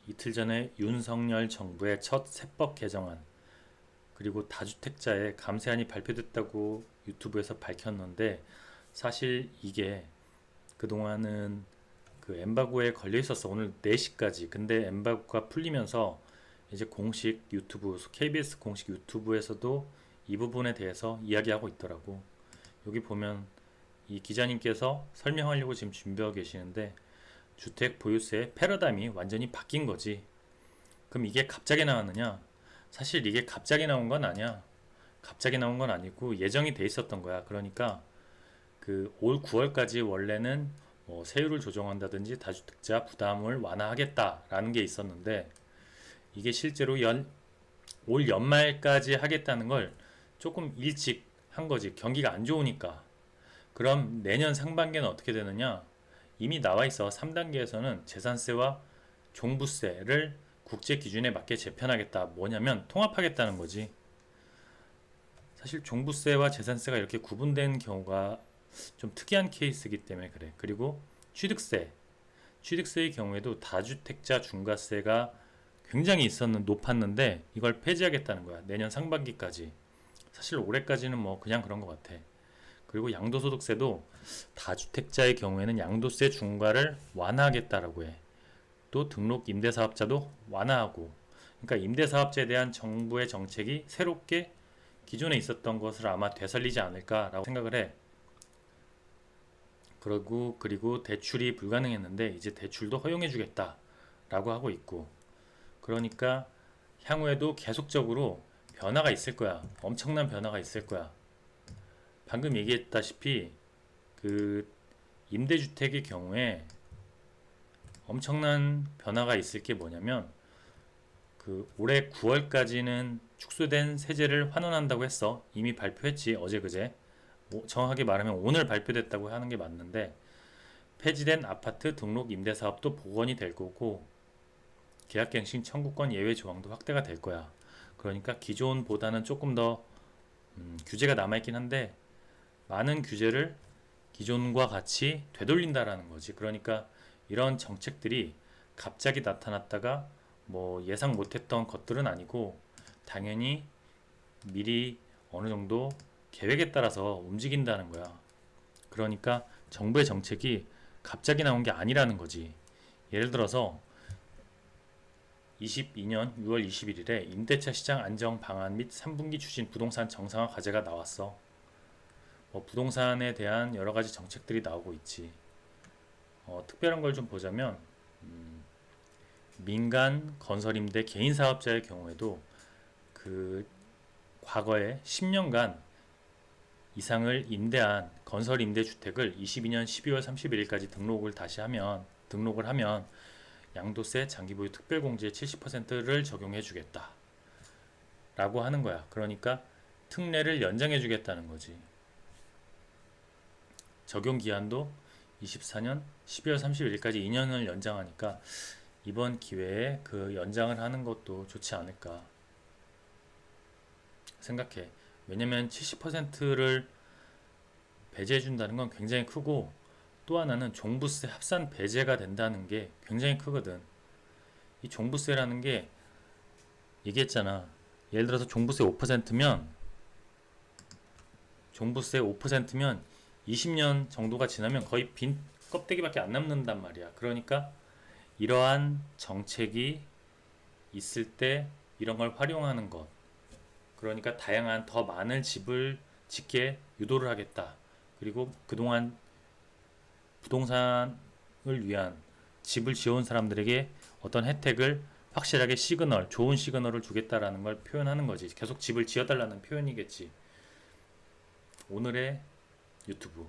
이틀 전에 윤석열 정부의 첫 세법 개정안 그리고 다주택자의 감세안이 발표됐다고 유튜브에서 밝혔는데 사실 이게 그동안은 그 엠바고에 걸려 있었어. 오늘 4시까지. 근데 엠바고가 풀리면서 이제 공식 유튜브, KBS 공식 유튜브에서도 이 부분에 대해서 이야기하고 있더라고. 여기 보면 이 기자님께서 설명하려고 지금 준비하고 계시는데 주택 보유세 패러다임이 완전히 바뀐 거지. 그럼 이게 갑자기 나왔느냐? 사실 이게 갑자기 나온 건 아니야. 갑자기 나온 건 아니고 예정이 돼 있었던 거야. 그러니까 그 올 9월까지 원래는 뭐 세율을 조정한다든지 다주택자 부담을 완화하겠다라는 게 있었는데 이게 실제로 올 연말까지 하겠다는 걸 조금 일찍 한 거지. 경기가 안 좋으니까. 그럼 내년 상반기는 어떻게 되느냐? 이미 나와 있어. 3단계에서는 재산세와 종부세를 국제 기준에 맞게 재편하겠다. 뭐냐면 통합하겠다는 거지. 사실 종부세와 재산세가 이렇게 구분된 경우가 좀 특이한 케이스이기 때문에 그래. 그리고 취득세. 취득세의 경우에도 다주택자 중과세가 굉장히 높았는데 이걸 폐지하겠다는 거야. 내년 상반기까지. 사실 올해까지는 뭐 그냥 그런 것 같아. 그리고 양도소득세도 다주택자의 경우에는 양도세 중과를 완화하겠다라고 해. 또 등록 임대사업자도 완화하고. 그러니까 임대사업자에 대한 정부의 정책이 새롭게 기존에 있었던 것을 아마 되살리지 않을까라고 생각을 해. 그리고 대출이 불가능했는데 이제 대출도 허용해주겠다라고 하고 있고. 그러니까 향후에도 계속적으로 변화가 있을 거야. 엄청난 변화가 있을 거야. 방금 얘기했다시피 그 임대주택의 경우에 엄청난 변화가 있을 게 뭐냐면 그 올해 9월까지는 축소된 세제를 환원한다고 했어. 이미 발표했지. 어제 그제. 정확하게 말하면 오늘 발표됐다고 하는 게 맞는데 폐지된 아파트 등록 임대사업도 복원이 될 거고 계약갱신 청구권 예외 조항도 확대가 될 거야. 그러니까 기존보다는 조금 더 규제가 남아있긴 한데 많은 규제를 기존과 같이 되돌린다라는 거지. 그러니까 이런 정책들이 갑자기 나타났다가 뭐 예상 못했던 것들은 아니고 당연히 미리 어느 정도 계획에 따라서 움직인다는 거야. 그러니까 정부의 정책이 갑자기 나온 게 아니라는 거지. 예를 들어서 22년 6월 21일에 임대차 시장 안정 방안 및 3분기 추진 부동산 정상화 과제가 나왔어. 부동산에 대한 여러 가지 정책들이 나오고 있지. 특별한 걸 좀 보자면 민간 건설임대 개인 사업자의 경우에도 그 과거에 10년간 이상을 임대한 건설임대주택을 22년 12월 31일까지 등록을 하면 양도세 장기보유 특별공제 70%를 적용해 주겠다 라고 하는 거야. 그러니까 특례를 연장해 주겠다는 거지. 적용 기한도 24년 12월 31일까지 2년을 연장하니까 이번 기회에 그 연장을 하는 것도 좋지 않을까 생각해. 왜냐면 70%를 배제해 준다는 건 굉장히 크고 또 하나는 종부세 합산 배제가 된다는 게 굉장히 크거든. 이 종부세라는 게 얘기했잖아. 예를 들어서 종부세 5%면 20년 정도가 지나면 거의 빈 껍데기밖에 안 남는단 말이야. 그러니까 이러한 정책이 있을 때 이런 걸 활용하는 것. 그러니까 다양한 더 많은 집을 짓게 유도를 하겠다. 그리고 그동안 부동산을 위한 집을 지어온 사람들에게 어떤 혜택을 확실하게 좋은 시그널을 주겠다라는 걸 표현하는 거지. 계속 집을 지어달라는 표현이겠지. 오늘의 유튜브.